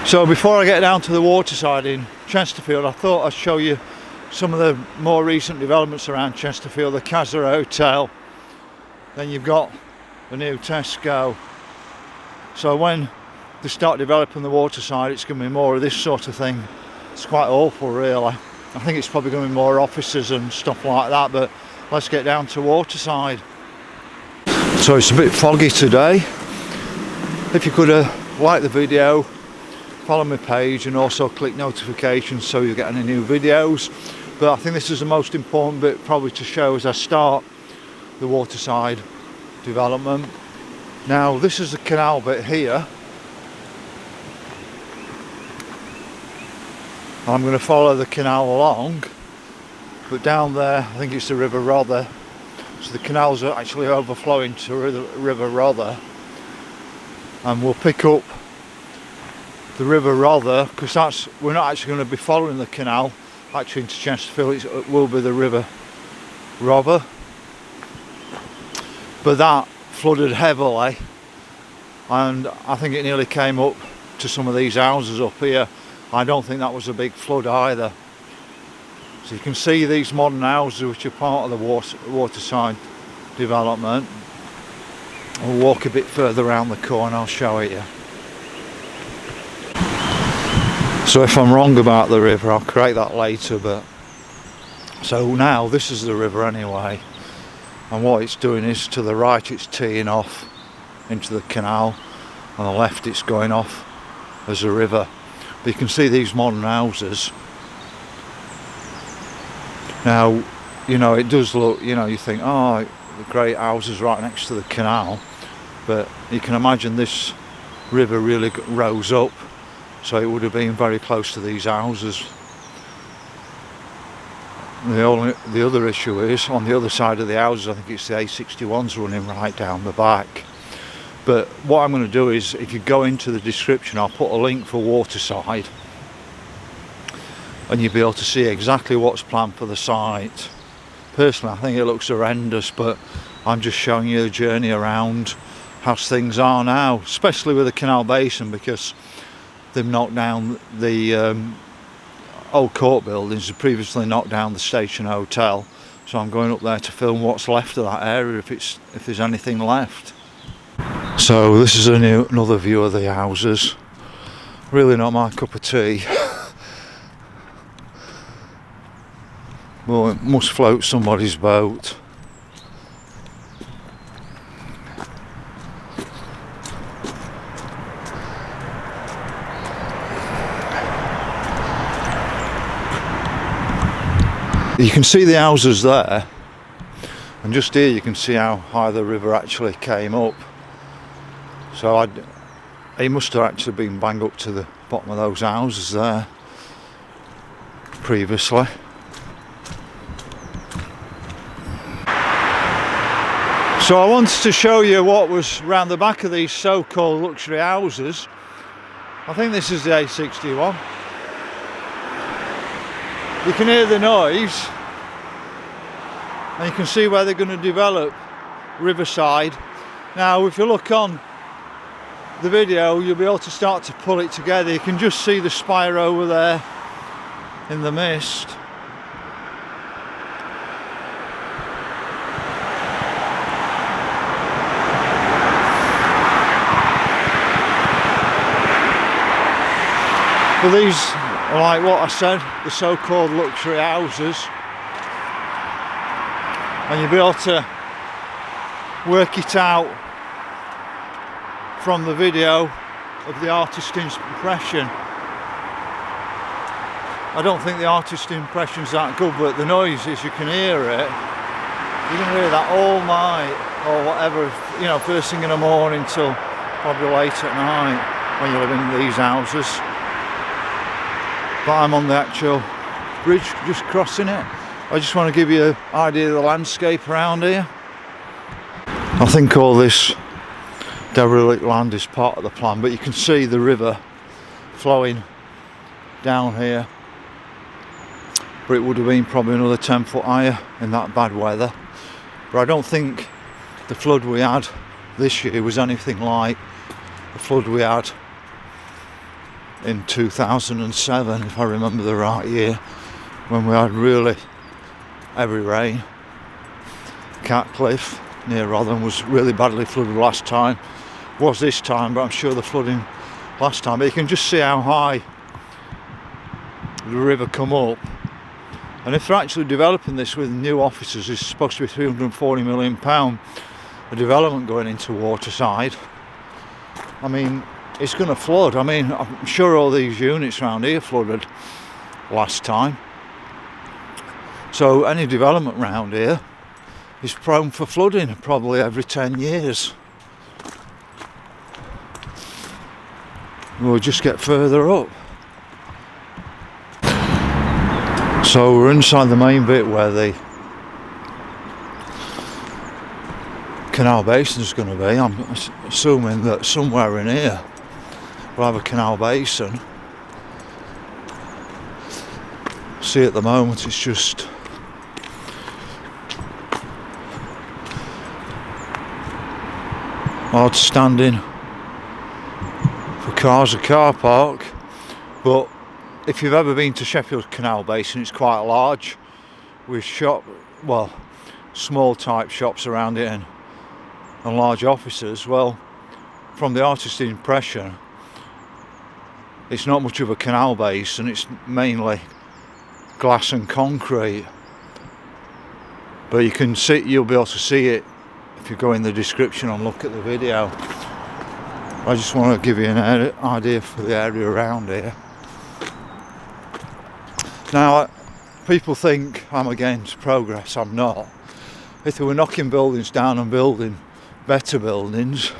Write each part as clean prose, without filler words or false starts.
So before I get down to the Waterside in Chesterfield, I thought I'd show you some of the more recent developments around Chesterfield. The Casa Hotel, then you've got the new Tesco. So when they start developing the Waterside, it's going to be more of this sort of thing. It's quite awful really. I think it's probably going to be more offices and stuff like that, but let's get down to Waterside. So it's a bit foggy today. If you could like the video, follow my page and also click notifications so you get any new videos. But I think this is the most important bit probably to show as I start the Waterside development. Now this is the canal bit here. I'm going to follow the canal along, but down there I think it's the River Rother. So the canals are actually overflowing to the River Rother, and we'll pick up the River Rother because we're not actually going to be following the canal actually into Chesterfield. It will be the River Rother, but that flooded heavily, and I think it nearly came up to some of these houses up here. I don't think that was a big flood either. So you can see these modern houses which are part of the Waterside development. I'll walk a bit further around the corner, I'll show it you. So if I'm wrong about the river, I'll correct that later, but so now this is the river anyway, and what it's doing is to the right it's teeing off into the canal, on the left it's going off as a river. But you can see these modern houses. Now, you know, it does look, you know, you think, oh, the great houses right next to the canal, but you can imagine this river really rose up, so it would have been very close to these houses. The other issue is, on the other side of the houses, I think it's the A61's running right down the back. But what I'm going to do is, if you go into the description, I'll put a link for Waterside, and you'll be able to see exactly what's planned for the site. Personally, I think it looks horrendous, but I'm just showing you the journey around how things are now, especially with the Canal Basin, because they've knocked down the old court buildings. They previously knocked down the Station Hotel, so I'm going up there to film what's left of that area, if there's anything left. So this is another view of the houses. Really not my cup of tea. Well, it must float somebody's boat. You can see the houses there, and just here you can see how high the river actually came up. So it must have actually been bang up to the bottom of those houses there previously. So I wanted to show you what was round the back of these so-called luxury houses. I think this is the A61. You can hear the noise, and you can see where they're going to develop Riverside. Now if you look on the video, you'll be able to start to pull it together. You can just see the spire over there in the mist. But these are, like what I said, the so-called luxury houses, and you'll be able to work it out from the video of the artist's impression. I don't think the artist's impression's that good, but the noises, you can hear it. You can hear that all night, or whatever, you know, first thing in the morning till probably late at night when you live in these houses. But I'm on the actual bridge, just crossing it. I just want to give you an idea of the landscape around here. I think all this derelict land is part of the plan, but you can see the river flowing down here. But it would have been probably another 10 foot higher in that bad weather. But I don't think the flood we had this year was anything like the flood we had in 2007, if I remember the right year, when we had really heavy rain. Catcliffe near Rotherham was really badly flooded last time. Was this time, but I'm sure the flooding last time. But you can just see how high the river come up. And if they're actually developing this with new offices, it's supposed to be £340 million, a development going into Waterside. I mean, it's going to flood. I mean, I'm sure all these units around here flooded last time. So any development around here is prone for flooding probably every 10 years. We'll just get further up. So we're inside the main bit where the canal basin is going to be. I'm assuming that somewhere in here we'll have a canal basin. See, at the moment it's just hard standing for cars, a car park, but if you've ever been to Sheffield Canal Basin, it's quite large with small type shops around it and large offices. Well, from the artist's impression, it's not much of a canal basin, it's mainly glass and concrete. But you'll be able to see it if you go in the description and look at the video. I just want to give you an idea for the area around here. Now, people think I'm against progress. I'm not. If they were knocking buildings down and building better buildings,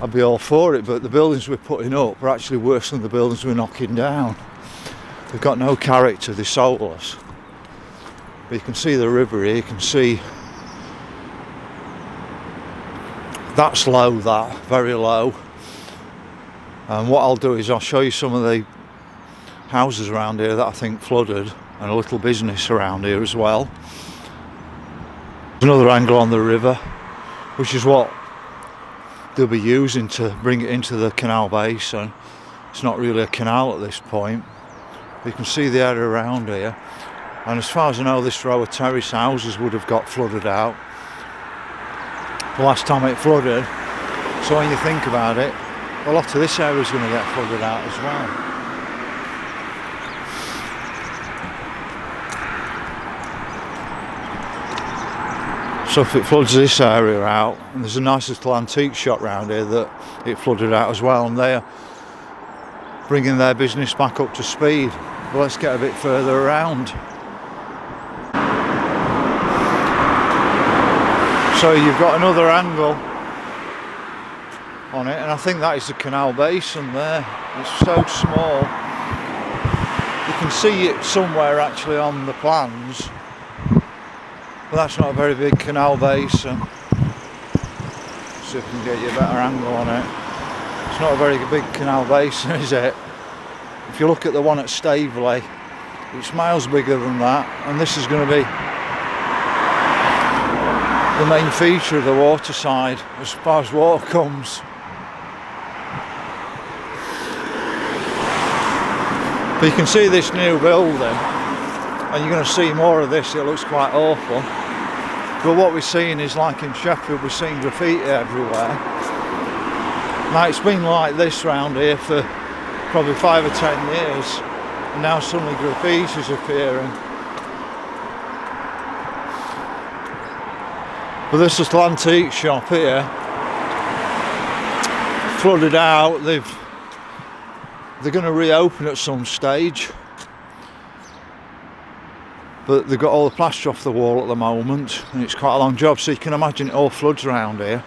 I'd be all for it, but the buildings we're putting up are actually worse than the buildings we're knocking down. They've got no character, they're soulless. But you can see the river here, you can see that's low, very low. And what I'll do is I'll show you some of the houses around here that I think flooded, and a little business around here as well. There's another angle on the river, which is what they'll be using to bring it into the canal basin. It's not really a canal at this point. You can see the area around here, and as far as I know, this row of terrace houses would have got flooded out the last time it flooded. So when you think about it, a lot of this area is going to get flooded out as well. So if it floods this area out, and there's a nice little antique shop around here that it flooded out as well, and they're bringing their business back up to speed. But let's get a bit further around. So you've got another angle on it, and I think that is the canal basin there. It's so small. You can see it somewhere actually on the plans. But that's not a very big canal basin. See if I can get you a better angle on it. It's not a very big canal basin, is it? If you look at the one at Staveley, it's miles bigger than that, and this is going to be the main feature of the Waterside as far as water comes. But you can see this new building, and you're going to see more of this. It looks quite awful. But what we're seeing is, like in Sheffield, we're seeing graffiti everywhere. Now, it's been like this round here for probably 5 or 10 years, and now suddenly graffiti's appearing. But this little antique shop here, flooded out. They're going to reopen at some stage, but they've got all the plaster off the wall at the moment, and it's quite a long job, so you can imagine it all floods around here.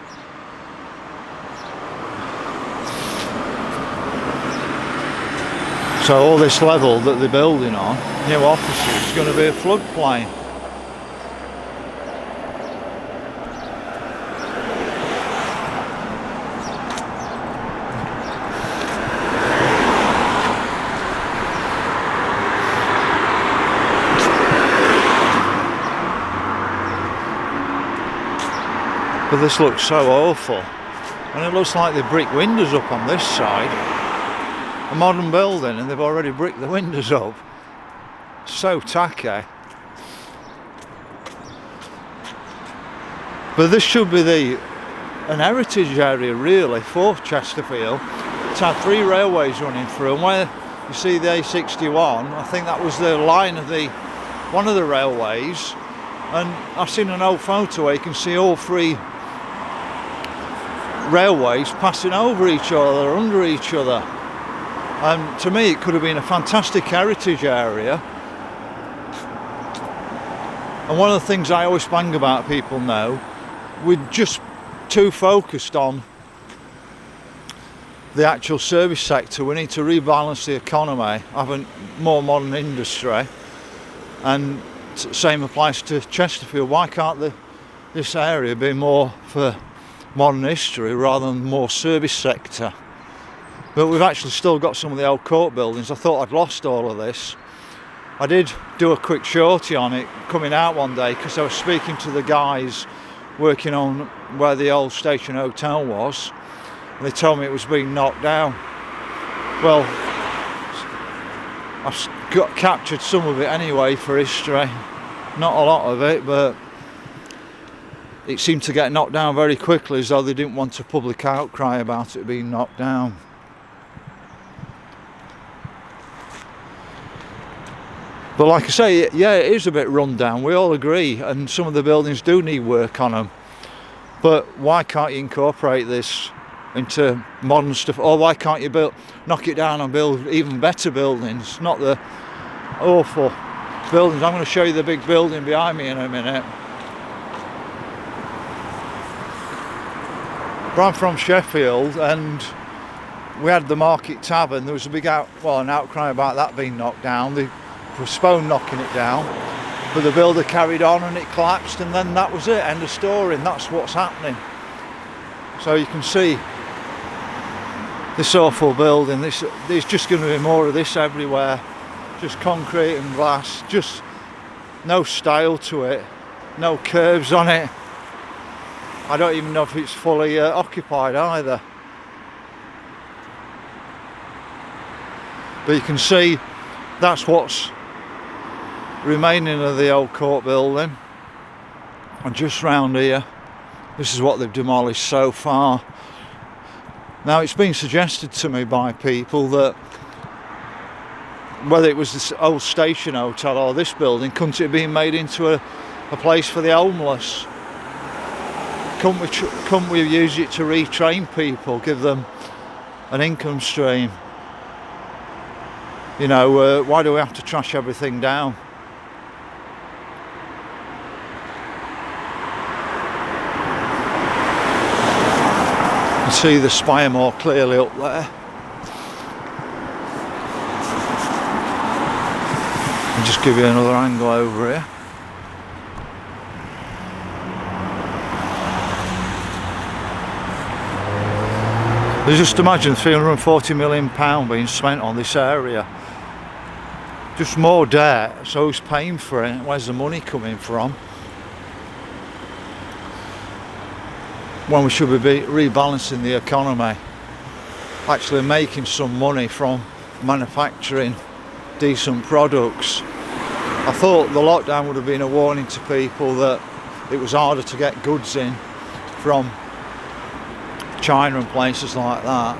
So all this level that they're building on, new offices, is going to be a floodplain. But this looks so awful, and it looks like the brick windows up on this side. a modern building and they've already bricked the windows up. So tacky. But this should be an heritage area really for Chesterfield. It's had 3 railways running through, and where you see the A61, I think that was the line of one of the railways. And I've seen an old photo where you can see all 3 railways passing over each other, under each other. And to me it could have been a fantastic heritage area. And one of the things I always bang about people now, we're just too focused on the actual service sector. We need to rebalance the economy, have a more modern industry, and same applies to Chesterfield. Why can't this area be more for modern history rather than more service sector? But we've actually still got some of the old court buildings. I thought I'd lost all of this. I did do a quick shorty on it coming out one day because I was speaking to the guys working on where the old station hotel was, and they told me it was being knocked down. Well, I've captured some of it anyway for history, not a lot of it, but it seemed to get knocked down very quickly, as though they didn't want a public outcry about it being knocked down. But like I say, yeah, it is a bit run down, we all agree, and some of the buildings do need work on them. But why can't you incorporate this into modern stuff? Or why can't you knock it down and build even better buildings, not the awful buildings? I'm going to show you the big building behind me in a minute. But I'm from Sheffield, and we had the Market Tavern. There was a big an outcry about that being knocked down. They postponed knocking it down, but the builder carried on and it collapsed, and then that was it, end of story, and that's what's happening. So you can see this awful building. There's just going to be more of this everywhere, just concrete and glass, just no style to it, no curves on it. I don't even know if it's fully occupied either. But you can see that's what's remaining of the old court building. And just round here, this is what they've demolished so far. Now it's been suggested to me by people that whether it was this old station hotel or this building, couldn't it be made into a place for the homeless? Couldn't we use it to retrain people, give them an income stream? You know, why do we have to trash everything down? You can see the spire more clearly up there. I'll just give you another angle over here. Just imagine £340 million being spent on this area. Just more debt, so who's paying for it? Where's the money coming from? When we should be rebalancing the economy, actually making some money from manufacturing decent products. I thought the lockdown would have been a warning to people that it was harder to get goods in from China and places like that,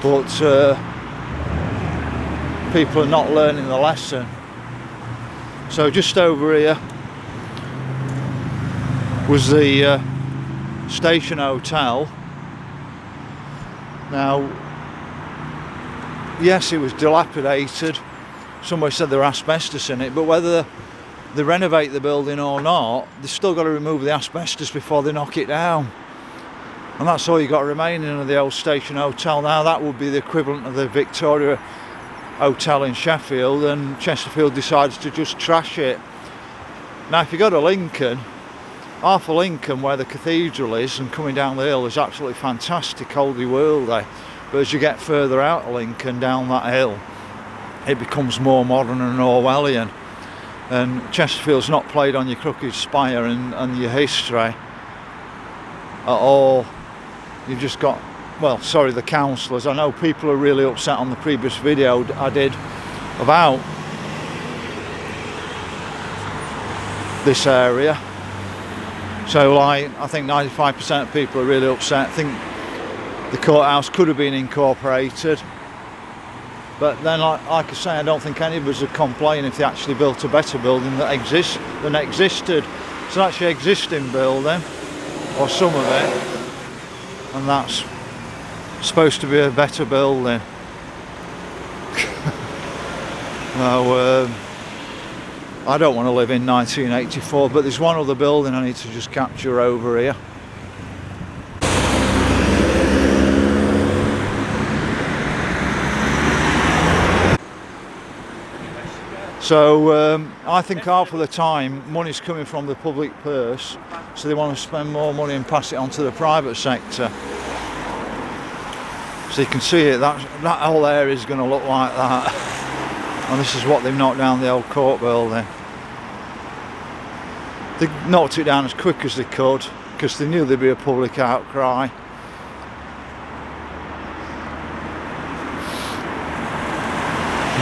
but people are not learning the lesson. So just over here was the station hotel. Now, yes, it was dilapidated. Somebody said there were asbestos in it, but whether they renovate the building or not, they've still got to remove the asbestos before they knock it down. And that's all you got remaining of the old station hotel. Now that would be the equivalent of the Victoria Hotel in Sheffield, and Chesterfield decides to just trash it. Now if you go to Lincoln, half of Lincoln where the cathedral is and coming down the hill is absolutely fantastic, oldie worldy. But as you get further out of Lincoln down that hill, it becomes more modern and Orwellian. And Chesterfield's not played on your crooked spire and your history at all. You've just got well, sorry, the councillors. I know people are really upset on the previous video I did about this area. So like, I think 95% of people are really upset. I think the courthouse could have been incorporated. But then, like I say, I don't think any of us would complain if they actually built a better building that existed. It's an actually existing building, or some of it, and that's supposed to be a better building. No, I don't want to live in 1984, but there's one other building I need to just capture over here. So I think half of the time money's coming from the public purse, so they want to spend more money and pass it on to the private sector. So you can see it, that whole area is going to look like that. And this is what they've knocked down the old court building. They knocked it down as quick as they could because they knew there'd be a public outcry.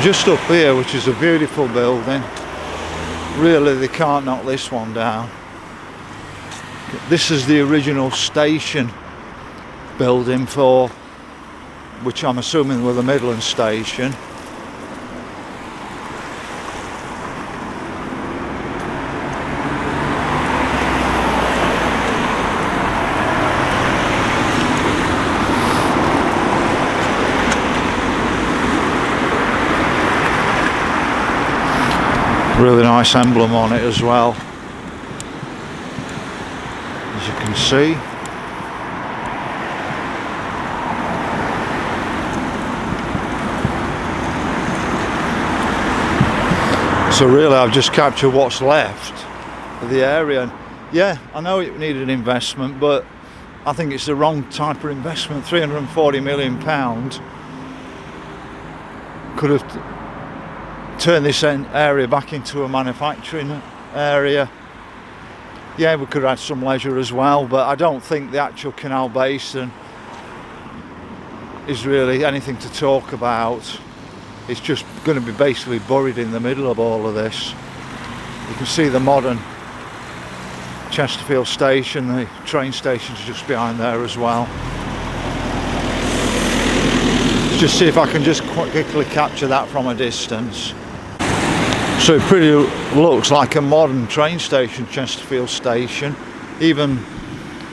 Just up here, which is a beautiful building, really they can't knock this one down. This is the original station building for, which I'm assuming were the Midland station. Really nice emblem on it as well, as you can see. So really I've just captured what's left of the area. And yeah, I know it needed investment, but I think it's the wrong type of investment. £340 million could have turn this area back into a manufacturing area. Yeah, we could have had some leisure as well, but I don't think the actual Canal basin is really anything to talk about. It's just going to be basically buried in the middle of all of this. You can see the modern Chesterfield station, the train station's just behind there as well. Let's just see if I can just quickly capture that from a distance. So it pretty looks like a modern train station, Chesterfield station, even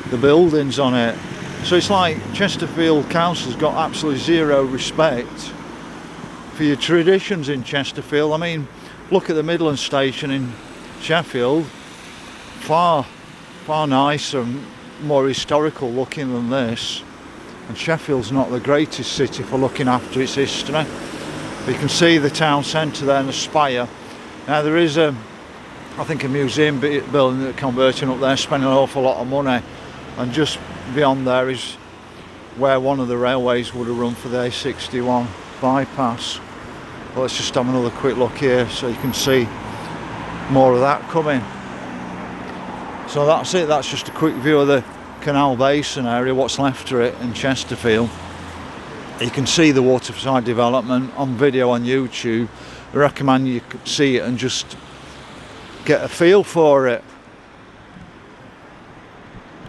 the buildings on it. So it's like Chesterfield Council's got absolutely zero respect for your traditions in Chesterfield. I mean, look at the Midland station in Sheffield, far nicer and more historical looking than this. And Sheffield's not the greatest city for looking after its history. But you can see the town centre there and the spire. Now there is I think a museum building that converting up there, spending an awful lot of money, and just beyond there is where one of the railways would have run for the A61 bypass. Well, let's just have another quick look here so you can see more of that coming. So that's it, that's just a quick view of the Canal basin area, what's left of it in Chesterfield. You can see the Waterside development on video on YouTube. I recommend you see it and just get a feel for it.